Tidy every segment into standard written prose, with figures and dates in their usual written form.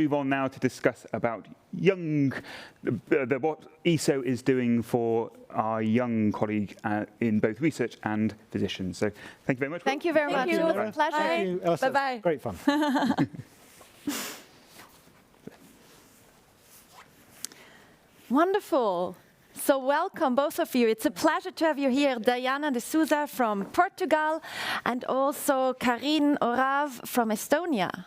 Move on now to discuss about what ESO is doing for our young colleague in both research and physicians. So thank you very much. Thank you very much. Thank you. It was a pleasure. Thank you, Elsa. Bye-bye. Great fun. Wonderful. So welcome, both of you. It's a pleasure to have you here. Diana de Souza from Portugal and also Karine Orav from Estonia.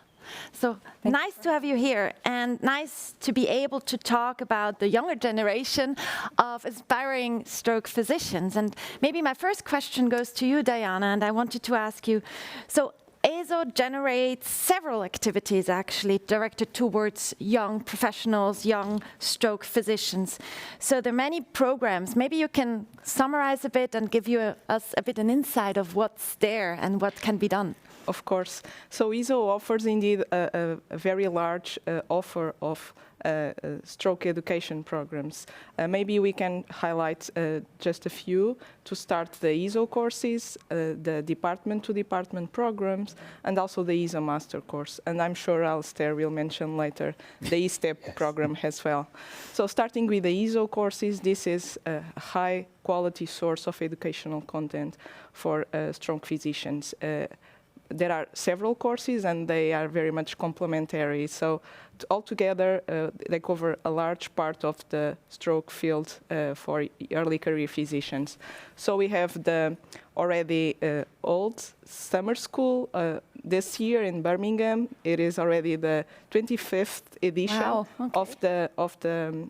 So nice to have you here and nice to be able to talk about the younger generation of aspiring stroke physicians. And maybe my first question goes to you, Diana, and I wanted to ask you, so ESO generates several activities actually directed towards young professionals, young stroke physicians. So there are many programs. Maybe you can summarize a bit and give us a bit an insight of what's there and what can be done. Of course. So ESO offers indeed a very large offer of stroke education programs. Maybe we can highlight just a few to start the ESO courses, the department-to-department programs, and also the ESO master course. And I'm sure Alistair will mention later the E-STEP program as well. So starting with the ESO courses, this is a high-quality source of educational content for stroke physicians. There are several courses and they are very much complementary. So altogether, they cover a large part of the stroke field for early career physicians. So we have the already old summer school this year in Birmingham. It is already the 25th edition of the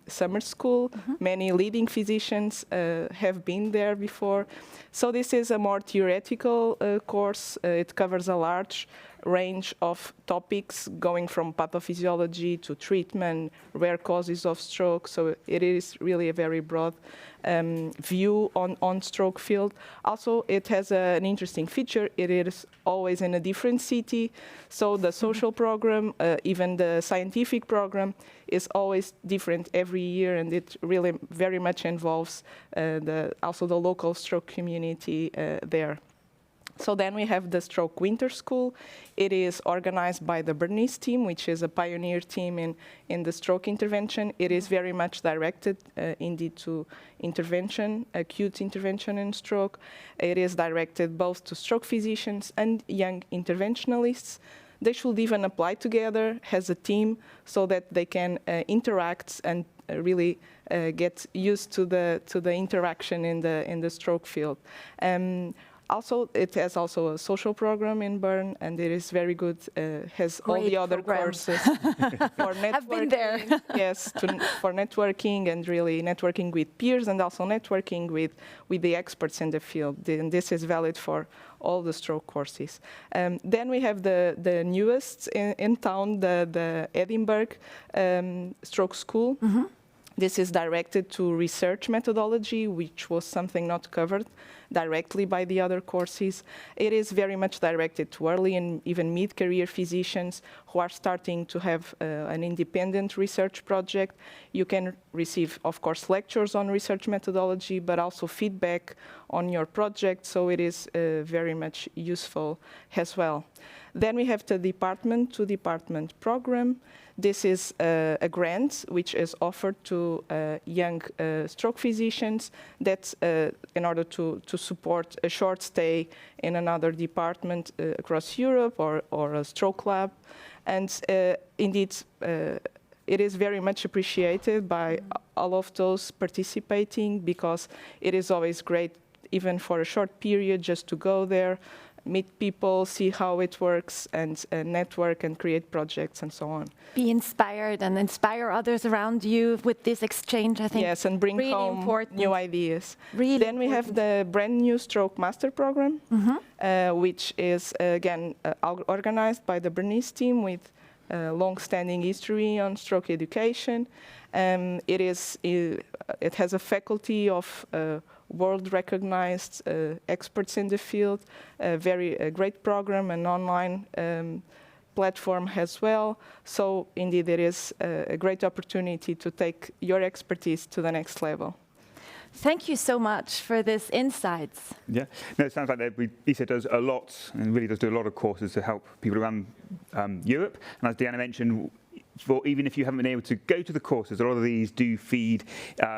summer school. Many leading physicians have been there before. So this is a more theoretical course. It covers a large range of topics going from pathophysiology to treatment, rare causes of stroke. So it is really a very broad view on stroke field. Also, it has an interesting feature. It is always in a different city. So the social program, even the scientific program, is always different every year, and it really very much involves also the local stroke community there. So then we have the Stroke Winter School. It is organized by the Bernese team, which is a pioneer team in the stroke intervention. It is very much directed indeed to intervention, acute intervention in stroke. It is directed both to stroke physicians and young interventionalists. They should even apply together as a team so that they can interact and really get used to the interaction in the stroke field. Also, it has also a social program in Bern, and it is very good. Has great all the other courses for networking. I've been there. Yes, for networking and really networking with peers, and also networking with the experts in the field. And this is valid for all the stroke courses. Then we have the newest in town, the Edinburgh Stroke School. This is directed to research methodology, which was something not covered directly by the other courses. It is very much directed to early and even mid-career physicians who are starting to have an independent research project. You can receive, of course, lectures on research methodology, but also feedback on your project, so it is very much useful as well. Then we have the department-to-department program. This is a grant which is offered to young stroke physicians that in order to support a short stay in another department across Europe or a stroke lab. And indeed, it is very much appreciated by all of those participating, because it is always great, even for a short period, just to go there, meet people, see how it works, and network and create projects and so on. Be inspired and inspire others around you with this exchange, I think. Yes, and bring really home important. new ideas. Really then we have the brand new Stroke Master Program, which is, again, organized by the Bernese team with long-standing history on stroke education. It has a faculty of world-recognized experts in the field, a great program, an online platform as well. So indeed, it is a great opportunity to take your expertise to the next level. Thank you so much for this insights. Yeah, no, it sounds like ESO does a lot, and really does do a lot of courses to help people around Europe. And as Diana mentioned, for even if you haven't been able to go to the courses, a lot of these do feed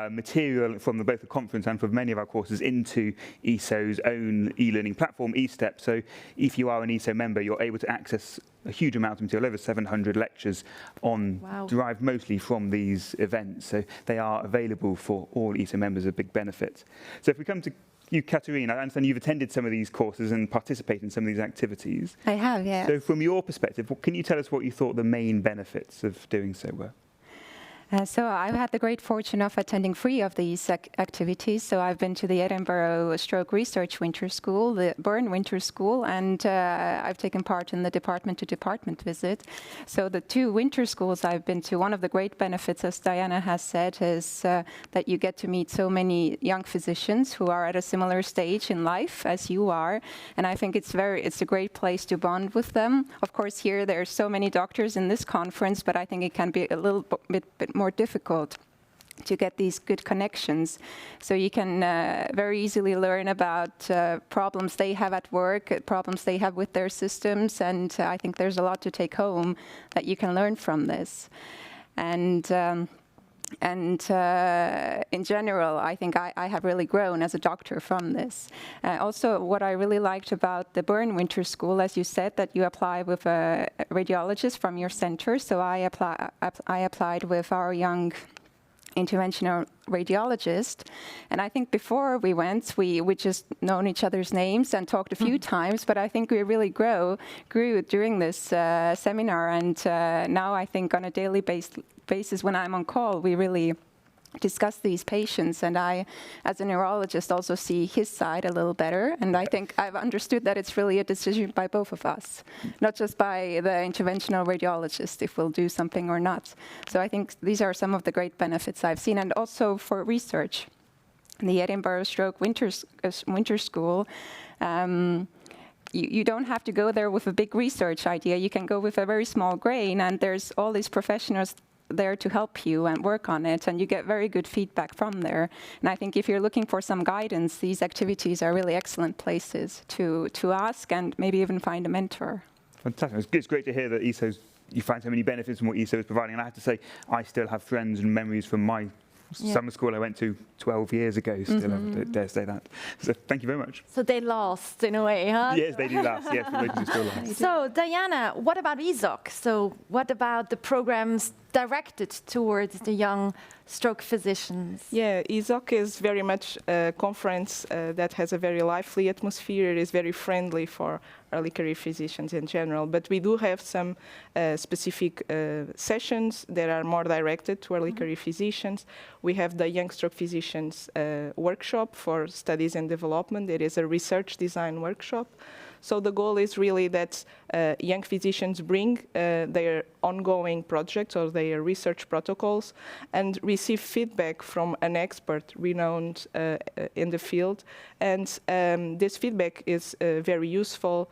material from both the conference and from many of our courses into ESO's own e-learning platform, eStep. So if you are an ESO member, you're able to access a huge amount of material, over 700 lectures derived mostly from these events. So they are available for all ESO members, a big benefit. So if we come to you, Katerina, I understand you've attended some of these courses and participated in some of these activities. I have, yes. So from your perspective, can you tell us what you thought the main benefits of doing so were? So I've had the great fortune of attending 3 of these activities. So I've been to the Edinburgh Stroke Research Winter School, the Bern Winter School, and I've taken part in the department-to-department visit. So the 2 winter schools I've been to, one of the great benefits, as Diana has said, is that you get to meet so many young physicians who are at a similar stage in life as you are. And I think it's a great place to bond with them. Of course, here there are so many doctors in this conference, but I think it can be a little bit more difficult to get these good connections. So you can very easily learn about problems they have at work, problems they have with their systems, and I think there's a lot to take home that you can learn from this. And in general, I think I have really grown as a doctor from this. Also, what I really liked about the Bern Winter School, as you said, that you apply with a radiologist from your center. So I applied with our young interventional radiologist. And I think before we went, we just known each other's names and talked a few times, but I think we really grew during this seminar. And now I think on a daily basis when I'm on call, we really discuss these patients, and I, as a neurologist, also see his side a little better. And I think I've understood that it's really a decision by both of us, not just by the interventional radiologist if we'll do something or not. So I think these are some of the great benefits I've seen, and also for research. The Edinburgh Stroke Winter School, you don't have to go there with a big research idea. You can go with a very small grain, and there's all these professionals there to help you and work on it, and you get very good feedback from there. And I think if you're looking for some guidance, these activities are really excellent places to ask and maybe even find a mentor. Fantastic. It's great to hear that you find so many benefits from what ESO is providing. And I have to say, I still have friends and memories from my summer school I went to 12 years ago, still I dare say that. So thank you very much. So they last in a way, huh? Yes, they do last. Yes, they still last. So Diana, what about ESOC? So what about the programs directed towards the young stroke physicians? Yeah, ESOC is very much a conference that has a very lively atmosphere. It is very friendly for early career physicians in general, but we do have some specific sessions that are more directed to early career physicians. We have the Young Stroke Physicians workshop for studies and development. It is a research design workshop. So the goal is really that young physicians bring their ongoing projects or their research protocols and receive feedback from an expert renowned in the field. And this feedback is very useful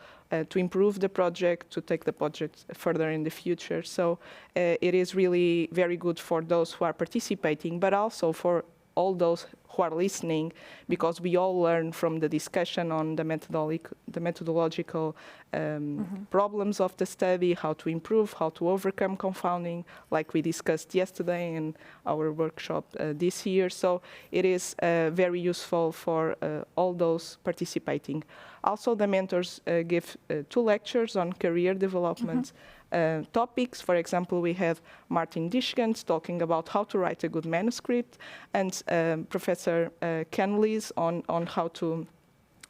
to improve the project, to take the project further in the future. So it is really very good for those who are participating, but also for all those who are listening, because we all learn from the discussion on the methodological problems of the study, how to improve, how to overcome confounding, like we discussed yesterday in our workshop this year. So it is very useful for all those participating. Also, the mentors give 2 lectures on career development topics. For example, we have Martin Dischgens talking about how to write a good manuscript, and Professor Ken Lees on how to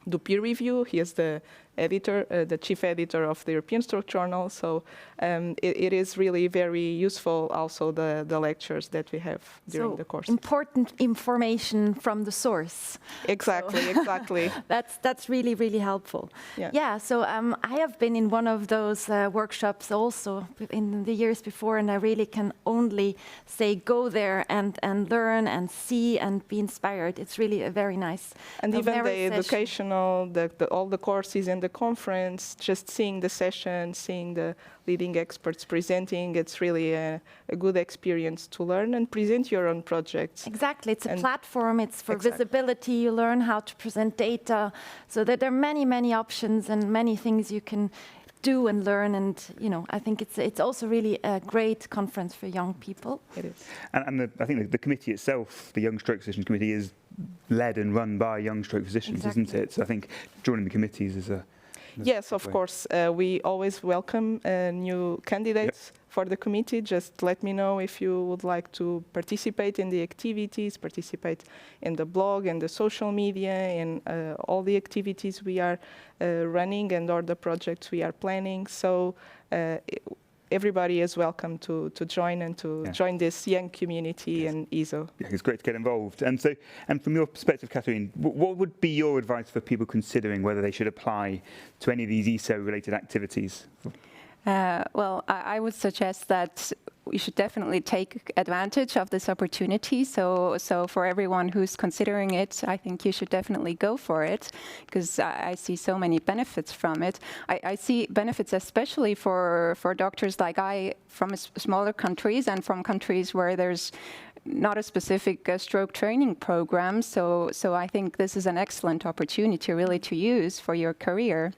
do peer review. He is the editor, the chief editor of the European Stroke Journal. So it is really very useful also the lectures that we have during the course. Important information from the source. Exactly, so exactly. That's really, really helpful. Yeah, so I have been in one of those workshops also in the years before, and I really can only say go there and learn and see and be inspired. It's really a very nice and even the educational, all the courses in the conference, just seeing the session, seeing the leading experts presenting, it's really a good experience to learn and present your own projects. Exactly, it's a platform, it's for visibility, you learn how to present data, so that there are many, many options and many things you can do and learn. And I think it's also really a great conference for young people. It is. And I think the committee itself, the Young Stroke Physicians Committee, is led and run by young stroke physicians, isn't it? So I think joining the committees is a... Yes, of course. We always welcome new candidates for the committee. Just let me know if you would like to participate in the activities, participate in the blog and the social media and all the activities we are running and all the projects we are planning. So everybody is welcome to join and to join this young community in ESO. Yeah, it's great to get involved. And from your perspective, Catherine, what would be your advice for people considering whether they should apply to any of these ESO-related activities? Well, I would suggest that we should definitely take advantage of this opportunity. So for everyone who's considering it, I think you should definitely go for it, because I see so many benefits from it. I see benefits especially for doctors like I from smaller countries and from countries where there's not a specific stroke training program. So I think this is an excellent opportunity really to use for your career.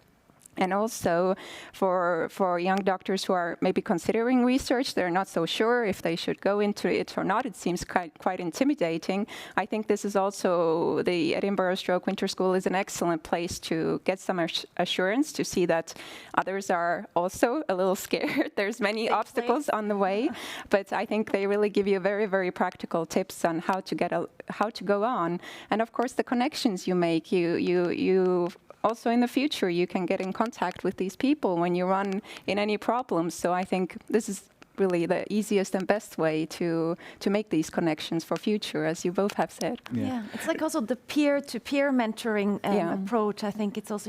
And also for young doctors who are maybe considering research, they're not so sure if they should go into it or not. It seems quite intimidating. I think this is also, the Edinburgh Stroke Winter School is an excellent place to get some assurance, to see that others are also a little scared. There's many obstacles on the way, but I think they really give you very, very practical tips on how to go on. And of course, the connections you make, you also in the future, you can get in contact with these people when you run in any problems. So I think this is really the easiest and best way to make these connections for future, as you both have said. Yeah, it's like also the peer-to-peer mentoring approach. I think it's also,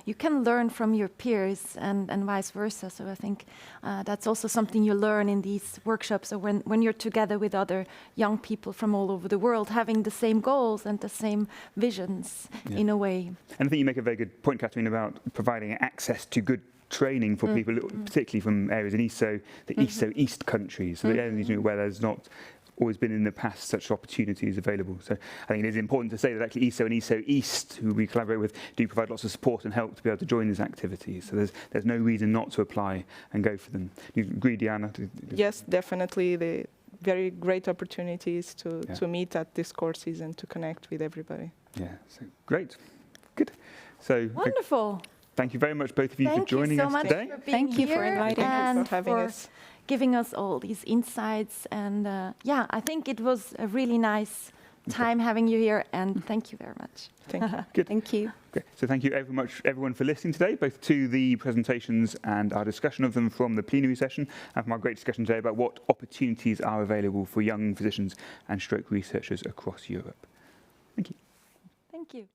you can learn from your peers and vice versa. So I think that's also something you learn in these workshops, or when you're together with other young people from all over the world, having the same goals and the same visions in a way. And I think you make a very good point, Catherine, about providing access to good training for people, particularly from areas in ESO, the ESO East countries, so the areas where there's not always been in the past such opportunities available. So I think it is important to say that actually ESO and ESO East, who we collaborate with, do provide lots of support and help to be able to join these activities. So there's no reason not to apply and go for them. Do you agree, Diana? Yes, definitely. The very great opportunities to meet at these courses and to connect with everybody. Yeah, so great. Good. So wonderful. Thank you very much, both of you, for joining us today. Thank you for inviting us. Thank you for having us. Giving us all these insights. And I think it was a really nice time having you here. And thank you very much. Thank you. Good. Thank you. Okay. So thank you very much, everyone, for listening today, both to the presentations and our discussion of them from the plenary session, and from our great discussion today about what opportunities are available for young physicians and stroke researchers across Europe. Thank you. Thank you.